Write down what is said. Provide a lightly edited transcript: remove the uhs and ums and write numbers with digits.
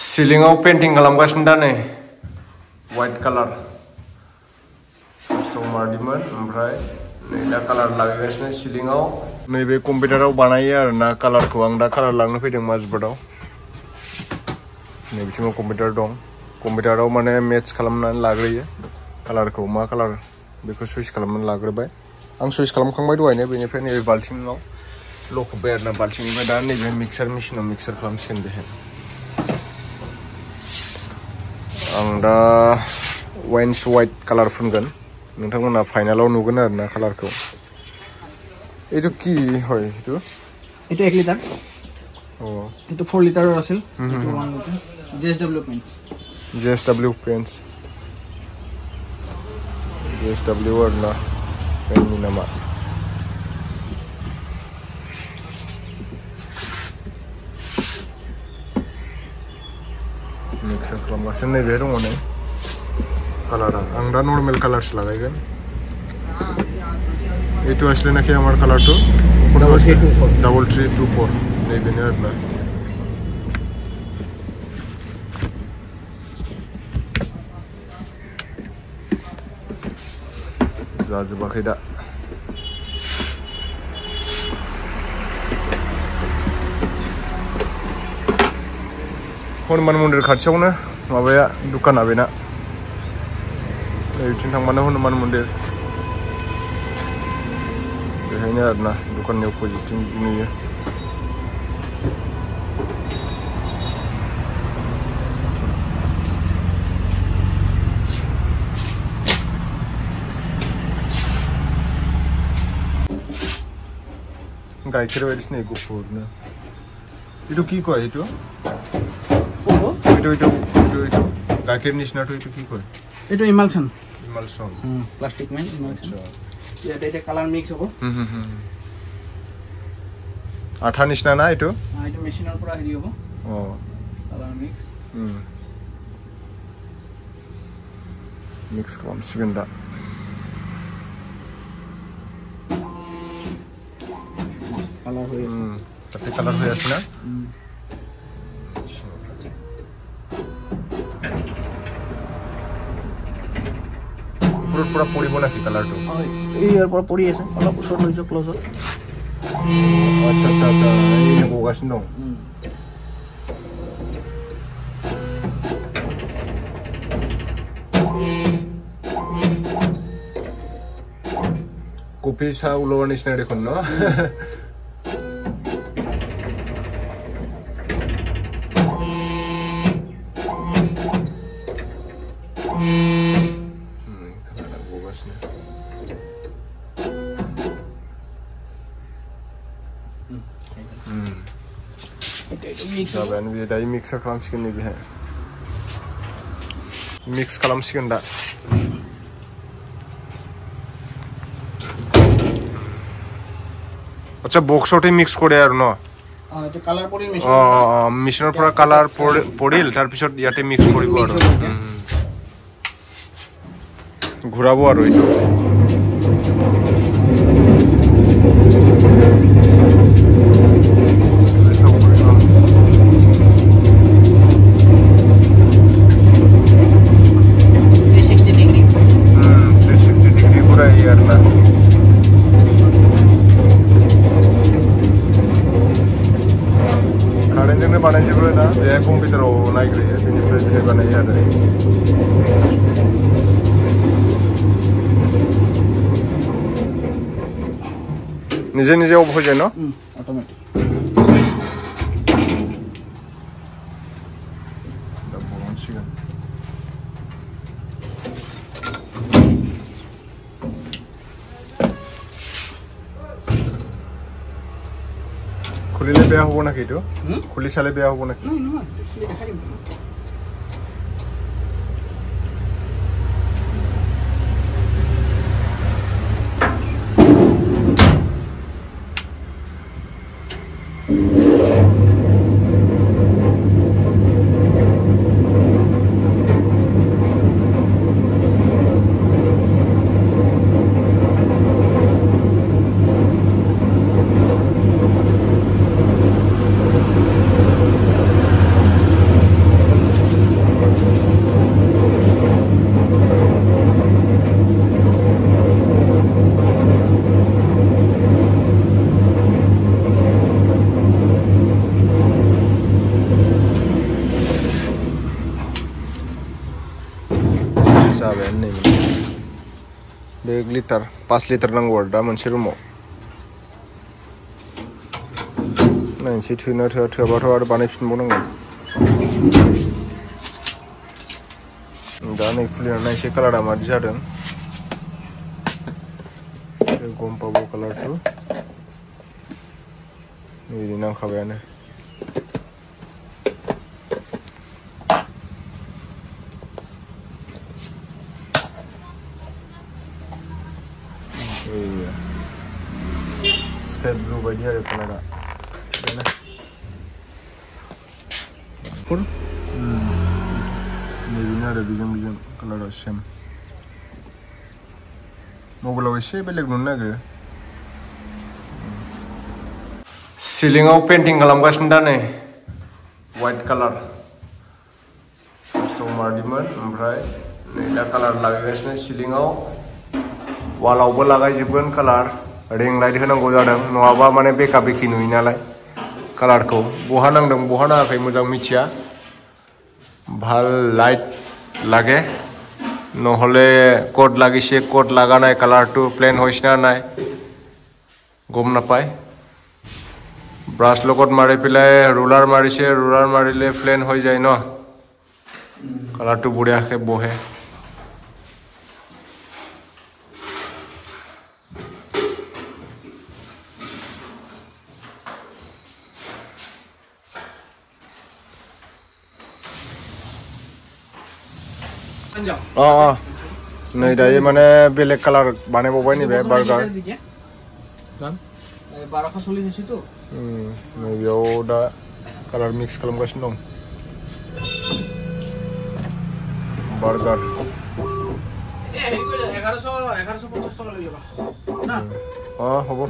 Ceiling painting खालामगासिनो दा नै white color फार्स्टआव मारदोंमोन ओमफ्राय नै दा कालार लागायगासिनो सिलिंआव नैबे कम्पिउटाराव बानायो आरोना कालारखौ आं दा कालार लांनो फैदों माजबादाव नै बिथिङाव कम्पिउटार दं कम्पिउटाराव माने मेट्स खालामनानै लाग्रोयो कालारखौ मा कालार बेखौ सुइच खालामनानै लाग्रोबाय आं सुइच खालामखांबाय दहायनो बेनिफ्राय नैबे बाल्थिङाव लखबबाय आरोना बाल्थिंनिफ्राय दा नैबे मिक्सार मेसिनाव मिक्सार खालामसिगोन बेहाय आं दा वाइन्स वाइट कालार फुनगोन नोंथांमोना फाइनालाव नुगोन आरोना कालारखौ एटु কি হয় এটু 1 লিটার ও এটু 4 লিটাৰৰ আছিল এটু 1 litre JSW paints JSW warna ini nama mixer खालामगासिनो नै बे दङ नै कालारा आं दा नर्मेल कालारस लागायगोन एटु आसलेनाखि आमार कालारটো 3324 नै बेनो आरोना जाजोबाखै दा हनुमान मन्दिर खाथियावनो माबाया दुकाना बेना नैथिं थांबानो हनुमान मन्दिर बेहायनो आरोना दुकाननि अपोजिटथिं नुयो गाइखेर बायदिसिना गुफुरनो इटु কি কয় इटु इटु गाइखेर निसिनाथ' इटु কি কয় এটু ইমালশন প্লাষ্টিক মান ইমালশন ইয়াতে এটা কালার মিক্স হ'ব আঠা নিচিনা না ইটু ইটু মেচিনৰ পৰা হেৰি হ'ব কালাৰ মিক্স মিক্স খালামसिगोन दा কালার হয়ে আছে তাতে কালার হয়ে আছে না পুরো পড়িব নাকি কালারটো এই এর পর পড়ি আছে অলপ শর্ট হইছো ক্লোজ আচ্ছা আচ্ছা আচ্ছা এই বগাসিনো কপি সা উলোৱাৰ নিচিনা দেখোন ন जाबाय बे दायो मिक्सार खालामसिगोन नै बेहाय मिक्स खालामसिगोन दा আচ্ছা বক্সতে মিক্স কৰে আৰু ন এটা কালাৰ পৰি মেচিন মেচিনৰ পৰা কালাৰ পৰিল তাৰ পিছত ইয়াতে মিক্স কৰিব আৰু ঘূৰাব আৰু এইটো बानायजोबो ना बे कम्पिउटाराव नायग्रोयो बेनिफ्राय बेहाय बानायो आरो নিজে নিজে অফ হৈ যায় ন অটোমেটিক খুলিলে বেয়া হ'ব নাকি এইটো খুলি চালে বেয়া হ'ব নাকি जाबाय नै 1 लिटार 5 लिटार नांगौ आरो दा मोनसे रुमाव नायनोसै थोना थोआबाथ' आरो बानायफिनबावनांगोन दा नै खुलिना नायसै कालारा मादि जादों गम पाबो कालारखौ नै नांखाबायानो स्काई ब्लू बायदि आरो कालारा नैबेनो आरो बेजों कालारा सेम मबाइलाव एसे बेलेग नुनो नागिरो सिलिंआव पेन्टिं खालामगासिनो दा नै व्हाइट कालार फार्स्टआव मारदोंमोन ओमफ्राय नै दा कालार लागायगासिनो सिलिंआव वालावबो लागायजोबगोन कालार रिं लाइट होनांगौ जादों नङाबा माने बेका बेकि नुयो नालाय कालारखौ बहा नांदों बहा नाङाखै मोजां मिथिया ভাল লাইট লাগে নহলে কোড লাগিছে কোড লাগা নাই কালারটো প্লেন হইছে না নাই গম নাপায় ব্রাশ লগত মাৰি পেলাই ৰোলাৰ মাৰিছে ৰোলাৰ মাৰিলে প্লেন হৈ যায় ন কালারটো বঢ়িয়াকে বহে नै दायो माने बेलेग कालार बानायबावबाय नैबे बार्गार नैबेयाव दा कालार मिक्स खालामगासिनो दं बार्गार হ'ব